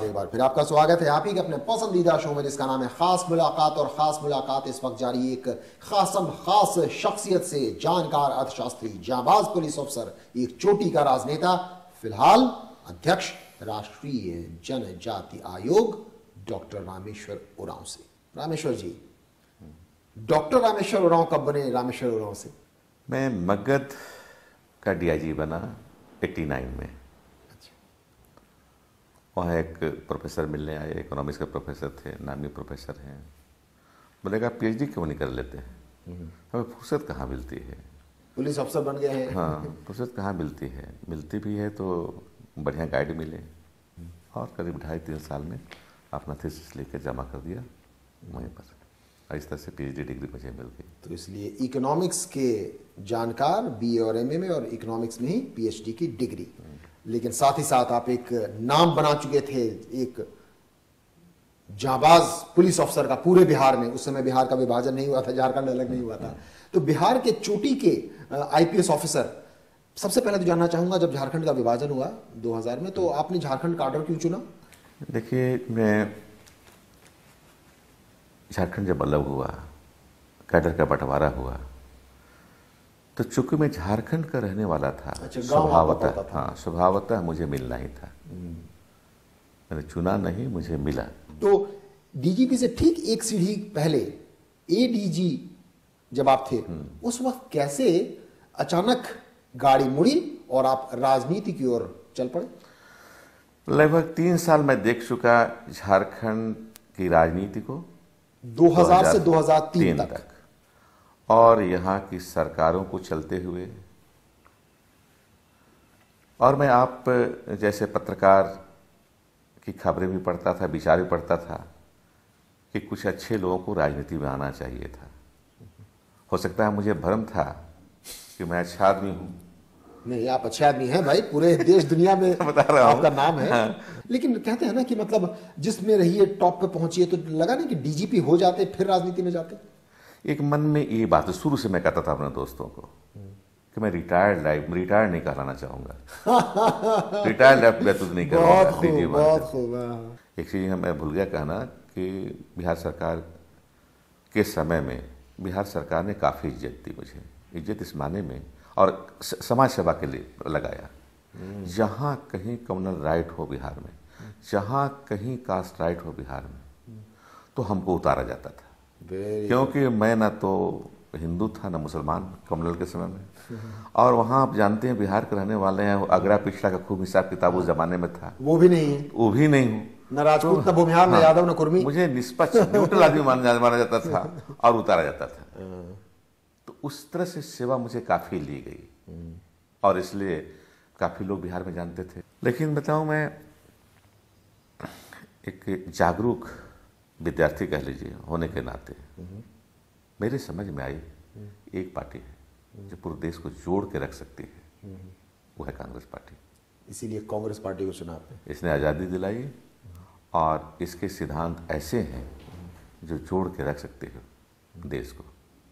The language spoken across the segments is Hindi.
एक बार फिर आपका स्वागत है आप ही के अपने पसंदीदा शो में जिसका नाम है खास मुलाकात। और खास मुलाकात इस वक्त जारी एक खास शख्सियत से, जानकार अर्थशास्त्री, जांबाज पुलिस अफसर, एक चोटी का राजनेता, फिलहाल अध्यक्ष राष्ट्रीय जनजाति आयोग डॉक्टर रामेश्वर उरांव से। रामेश्वर जी, डॉक्टर रामेश्वर उरांव कब बने रामेश्वर उरांव से? मैं मगध का डीआईजी बना 89 में। वहाँ एक प्रोफेसर मिलने आए, इकोनॉमिक्स के प्रोफेसर थे, नामी प्रोफेसर हैं। बोले कि पीएचडी क्यों नहीं कर लेते हैं, हमें फुर्सत कहाँ मिलती है, पुलिस अफसर बन गए हैं। हाँ, फुर्सत कहाँ मिलती है, मिलती भी है तो बढ़िया गाइड मिले। और करीब 2.5-3 साल में अपना थीसिस लेकर जमा कर दिया वहीं पर। इस तरह से पीएचडी डिग्री मुझे मिल गई। तो इसलिए इकोनॉमिक्स के जानकार, बीए और एमए में, और इकोनॉमिक्स में ही पीएचडी की डिग्री। लेकिन साथ ही साथ आप एक नाम बना चुके थे, एक जांबाज पुलिस अफसर का पूरे बिहार में। उस समय बिहार का विभाजन नहीं हुआ था, झारखंड अलग नहीं हुआ था। तो बिहार के चोटी के आईपीएस ऑफिसर, सबसे पहले तो जानना चाहूंगा, जब झारखंड का विभाजन हुआ 2000 में, तो आपने झारखंड काडर क्यों चुना? देखिए, मैं झारखंड जब अलग हुआ, कैडर का बंटवारा हुआ, तो चूंकि मैं झारखंड का रहने वाला था, स्वभावतः, हाँ, स्वभावतः मुझे मिलना ही था। मैंने चुना नहीं, मुझे मिला। तो डीजीपी से ठीक एक सीढ़ी पहले एडीजी जब आप थे, उस वक्त कैसे अचानक गाड़ी मुड़ी और आप राजनीति की ओर चल पड़े? लगभग 3 साल मैं देख चुका झारखंड की राजनीति को, 2000 से 2003 तक, और यहाँ की सरकारों को चलते हुए। और मैं आप जैसे पत्रकार की खबरें भी पढ़ता था, विचार भी पढ़ता था कि कुछ अच्छे लोगों को राजनीति में आना चाहिए था। हो सकता है मुझे भ्रम था कि मैं अच्छा आदमी हूँ। नहीं, आप अच्छे आदमी हैं भाई, पूरे देश दुनिया में बता रहा हूँ, आपका नाम है। हाँ। लेकिन कहते हैं ना कि मतलब जिसमें रहिए टॉप पे पहुंचिए, तो लगा नहीं कि डीजीपी हो जाते फिर राजनीति में जाते? एक मन में ये बात शुरू से मैं कहता था अपने दोस्तों को कि मैं रिटायर नहीं कहलाना चाहूंगा। रिटायर्ड लाइफ व्यतीत नहीं करूंगा। बहुत खूब। एक चीज मैं भूल गया कहना कि बिहार सरकार के समय में बिहार सरकार ने काफी इज्जत दी मुझे। इज्जत इस माने में, और समाज सेवा के लिए लगाया। जहां कहीं कम्युनल राइट हो बिहार में, जहां कहीं कास्ट राइट हो बिहार में, तो हमको उतारा जाता था। क्योंकि मैं ना तो हिंदू था ना मुसलमान कम्युनल के समय में। और वहाँ आप जानते हैं बिहार के रहने वाले हैं, अगरा पिछड़ा का खूब हिसाब किताब उस जमाने में था। वो भी नहीं है, वो भी नहीं हूँ, न राजपूत, न भूमिहार, न यादव, न कुर्मी। मुझे निष्पक्ष न्यूट्रल आदमी माना जाता था और उतारा जाता था। तो उस तरह से सेवा मुझे काफी ली गई, और इसलिए काफी लोग बिहार में जानते थे। लेकिन बताऊं, मैं एक जागरूक विद्यार्थी कह लीजिए होने के नाते मेरे समझ में आई एक पार्टी है जो पूरे देश को जोड़ के रख सकती है, वो है कांग्रेस पार्टी। इसीलिए कांग्रेस पार्टी को चुना आपने। इसने आज़ादी दिलाई, और इसके सिद्धांत ऐसे हैं जो जोड़ के रख सकते हैं देश को,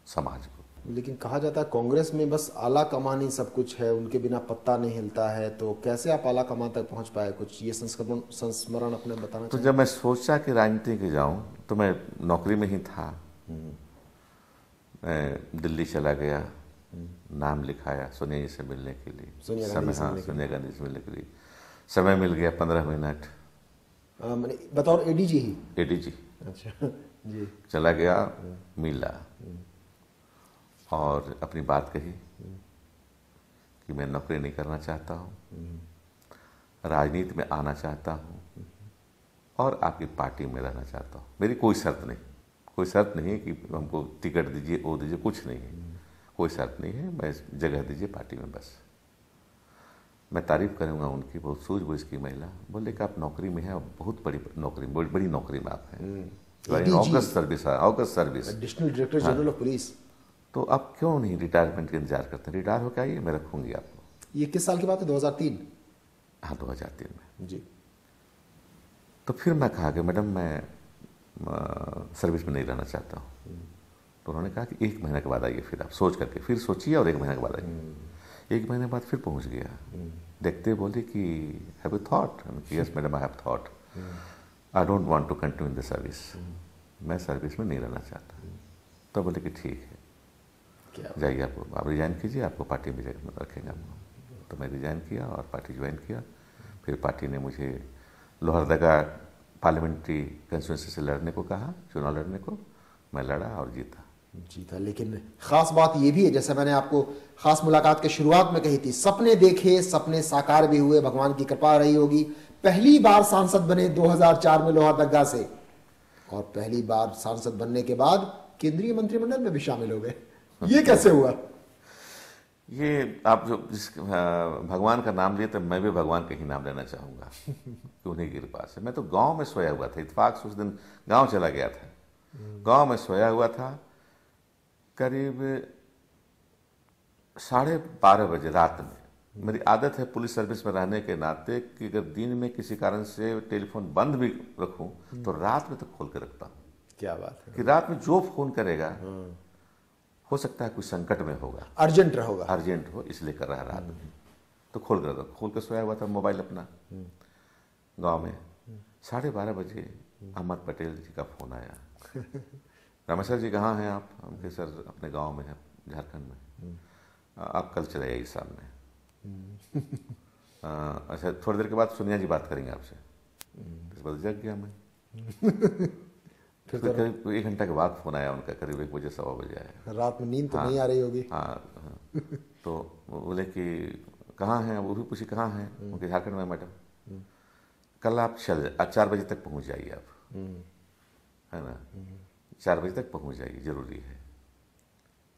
समाज को। लेकिन कहा जाता है कांग्रेस में बस आला कमानी सब कुछ है, उनके बिना पत्ता नहीं हिलता है। तो कैसे आप आला कमान तक पहुंच पाए? कुछ ये संस्मरण अपने बताना तो जब मैं सोचा कि राजनीति के जाऊं, तो मैं नौकरी में ही था। मैं दिल्ली चला गया, नाम लिखाया सोनिया जी से मिलने के लिए। सोनिया गांधी से मिलने के लिए समय मिल गया 15 मिनट। बतौर एडीजी ही? एडीजी। अच्छा जी। चला गया, मिला और अपनी बात कही कि मैं नौकरी नहीं करना चाहता हूँ, राजनीति में आना चाहता हूँ, और आपकी पार्टी में रहना चाहता हूँ। मेरी कोई शर्त नहीं, कोई शर्त नहीं है कि हमको टिकट दीजिए, वो दीजिए, कुछ नहीं है, कोई शर्त नहीं है, मैं जगह दीजिए पार्टी में बस। मैं तारीफ करूँगा उनकी, बहुत सूझबूझ की महिला। बोले कि आप नौकरी में हैं, बहुत बड़ी नौकरी, बड़ी नौकरी में आप हैं, August service, additional director general of police. तो आप क्यों नहीं रिटायरमेंट का इंतजार करते हैं? रिटायर होकर आइए, मैं रखूंगी आपको। ये किस साल की बात है? 2003? हाँ, 2003 में जी। तो फिर मैं कहा कि मैडम मैं सर्विस में नहीं रहना चाहता हूँ। तो उन्होंने कहा कि 1 महीने के बाद आइए, फिर आप सोच करके फिर सोचिए, और 1 महीने के बाद आइए। 1 महीने बाद फिर पहुँच गया। देखते बोले कि have you thought? Yes madam, I have thought. I don't want to continue in the service, मैं सर्विस में नहीं रहना चाहता। तो बोले कि ठीक है, जाइए आप रिजाइन कीजिए, आपको पार्टी में रखेंगे आपको। तो मैं रिजाइन किया और पार्टी ज्वाइन किया। फिर पार्टी ने मुझे लोहरदगा पार्लियामेंट्री कंस्टिट्यूंसी से लड़ने को कहा, चुनाव लड़ने को। मैं लड़ा और जीता। लेकिन खास बात यह भी है, जैसे मैंने आपको खास मुलाकात के शुरुआत में कही थी, सपने देखे, सपने साकार भी हुए, भगवान की कृपा रही होगी। पहली बार सांसद बने 2004 में लोहरदगा से, और पहली बार सांसद बनने के बाद केंद्रीय मंत्रिमंडल में भी शामिल हो गए। ये कैसे हुआ? ये आप जो भगवान का नाम लिए, तो मैं भी भगवान का ही नाम लेना चाहूंगा कि उन्हीं की कृपा से। मैं तो गांव में सोया हुआ था, इत्तेफाक से उस दिन गांव चला गया था। गांव में सोया हुआ था, करीब 12:30 बजे रात में। मेरी आदत है पुलिस सर्विस में रहने के नाते कि अगर दिन में किसी कारण से टेलीफोन बंद भी रखूं तो रात में तो खोल के रखता हूं। क्या बात है? कि रात में जो फोन करेगा हो सकता है कुछ संकट में होगा, अर्जेंट होगा, अर्जेंट हो, इसलिए कर रहा है रात में। तो खोल के सोया हुआ था मोबाइल अपना गांव में। 12:30 बजे अहमद पटेल जी का फोन आया। रामेश्वर जी कहाँ हैं आप? हम कहे सर अपने गांव में हैं, झारखंड में। आप कल चले आइए सामने। अच्छा, थोड़ी देर के बाद सोनिया जी बात करेंगे आपसे। इस बात जग गया मैं। फिर करीब 1 घंटा के बाद फोन आया उनका, करीब 1 बजे 1:15 बजे आया। रात में नींद तो नहीं आ रही होगी? हाँ। तो बोले कि कहाँ हैं? वो भी पूछी कहाँ हैं? उनके झारखंड में मैडम। कल आप 4 बजे तक पहुँच जाइए आप, है ना? 4 बजे तक पहुँच जाइए, जरूरी है।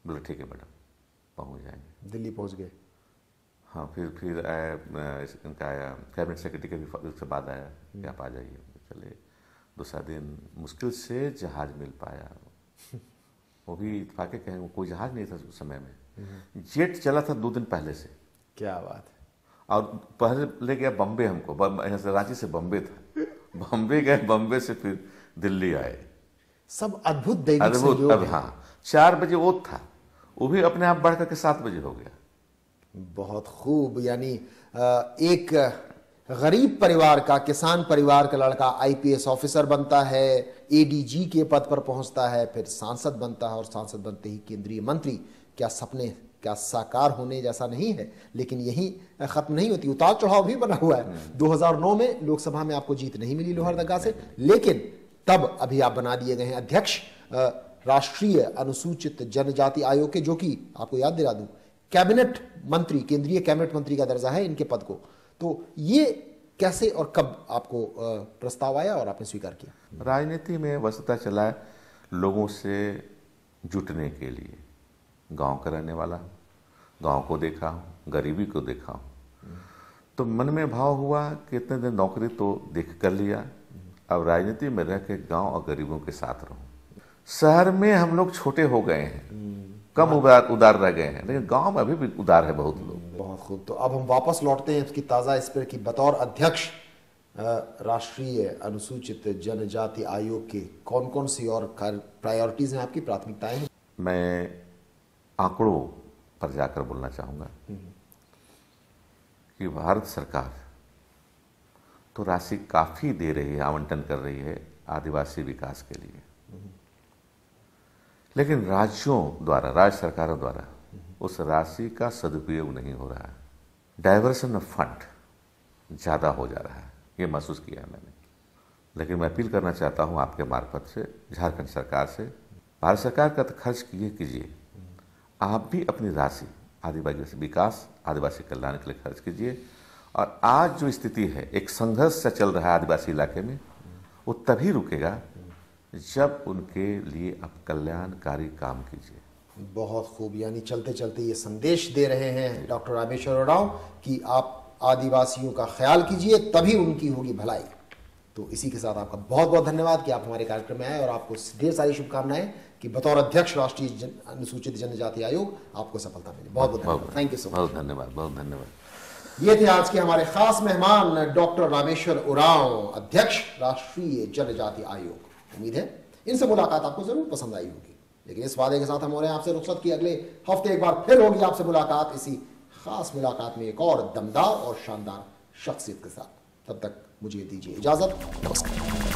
बोले ठीक है मैडम, पहुँच जाएंगे। दिल्ली पहुँच गए? हाँ। फिर आया इनका आया कैबिनेट सेक्रेटरी का भी उसके बाद आया कि आप आ जाइए। चले। दूसरा दिन मुश्किल से जहाज मिल पाया, वो भी इत्तेफाके कहें, कोई जहाज नहीं था उस समय में। जेट चला था 2 दिन पहले से। क्या बात है? और पहले ले गया बम्बे हमको, यहाँ से रांची से बम्बे था। बम्बे गए, बम्बे से फिर दिल्ली आए। सब अद्भुत दैविक संयोग है। हाँ, 4 बजे वो था, वो भी अपने आप बढ़ करके 7 बजे हो गया। बहुत खूब। यानी एक गरीब परिवार का, किसान परिवार का लड़का आईपीएस ऑफिसर बनता है, एडीजी के पद पर पहुंचता है, फिर सांसद बनता है, और सांसद बनते ही केंद्रीय मंत्री। क्या सपने, क्या साकार होने जैसा नहीं है? लेकिन यही खत्म नहीं होती, उतार चढ़ाव भी बना हुआ है। 2009 में लोकसभा में आपको जीत नहीं मिली लोहरदगा से, लेकिन तब अभी आप बना दिए गए हैं अध्यक्ष राष्ट्रीय अनुसूचित जनजाति आयोग के, जो कि आपको याद दिला दूं कैबिनेट मंत्री, केंद्रीय कैबिनेट मंत्री का दर्जा है इनके पद को। तो ये कैसे और कब आपको प्रस्ताव आया और आपने स्वीकार किया? राजनीति में वस्तुतः चला है लोगों से जुटने के लिए। गांव का रहने वाला, गांव को देखा हूँ, गरीबी को देखा हूँ, तो मन में भाव हुआ कि इतने दिन नौकरी तो देख कर लिया, अब राजनीति में रह के गाँव और गरीबों के साथ रहूं। शहर में हम लोग छोटे हो गए हैं, कम उदार रह गए हैं, लेकिन गांव में अभी भी उदार है बहुत लोग। बहुत खूब। तो अब हम वापस लौटते हैं इसकी ताज़ा इस पर कि बतौर अध्यक्ष राष्ट्रीय अनुसूचित जनजाति आयोग के कौन कौन सी और प्रायोरिटीज हैं आपकी, प्राथमिकताएं हैं? मैं आंकड़ों पर जाकर बोलना चाहूँगा कि भारत सरकार तो राशि काफ़ी दे रही है, आवंटन कर रही है आदिवासी विकास के लिए, लेकिन राज्यों द्वारा, राज्य सरकारों द्वारा उस राशि का सदुपयोग नहीं हो रहा है। डाइवर्सन ऑफ फंड ज़्यादा हो जा रहा है, ये महसूस किया है मैंने। लेकिन मैं अपील करना चाहता हूँ आपके मार्फत से झारखंड सरकार से, भारत सरकार का तो खर्च कीजिए, आप भी अपनी राशि आदिवासी विकास, आदिवासी कल्याण के लिए खर्च कीजिए। और आज जो स्थिति है, एक संघर्ष से चल रहा है आदिवासी इलाके में, वो तभी रुकेगा जब उनके लिए आप कल्याणकारी काम कीजिए। बहुत खूब। यानी चलते चलते ये संदेश दे रहे हैं डॉक्टर रामेश्वर उरांव कि आप आदिवासियों का ख्याल कीजिए, तभी उनकी होगी भलाई। तो इसी के साथ आपका बहुत बहुत धन्यवाद कि आप हमारे कार्यक्रम में आए, और आपको ढेर सारी शुभकामनाएं कि बतौर अध्यक्ष राष्ट्रीय अनुसूचित जनजाति आयोग आपको सफलता मिले। बहुत बहुत धन्यवाद। Thank you so much. बहुत धन्यवाद, बहुत धन्यवाद। ये थे आज के हमारे खास मेहमान डॉक्टर रामेश्वर उरांव, अध्यक्ष राष्ट्रीय जनजाति आयोग। उम्मीद है इनसे मुलाकात आपको जरूर पसंद आई होगी, लेकिन इस वादे के साथ हम हो रहे हैं आपसे रुखसत की अगले हफ्ते एक बार फिर होगी आपसे मुलाकात, इसी खास मुलाकात में एक और दमदार और शानदार शख्सियत के साथ। तब तक मुझे दीजिए इजाजत। नमस्कार।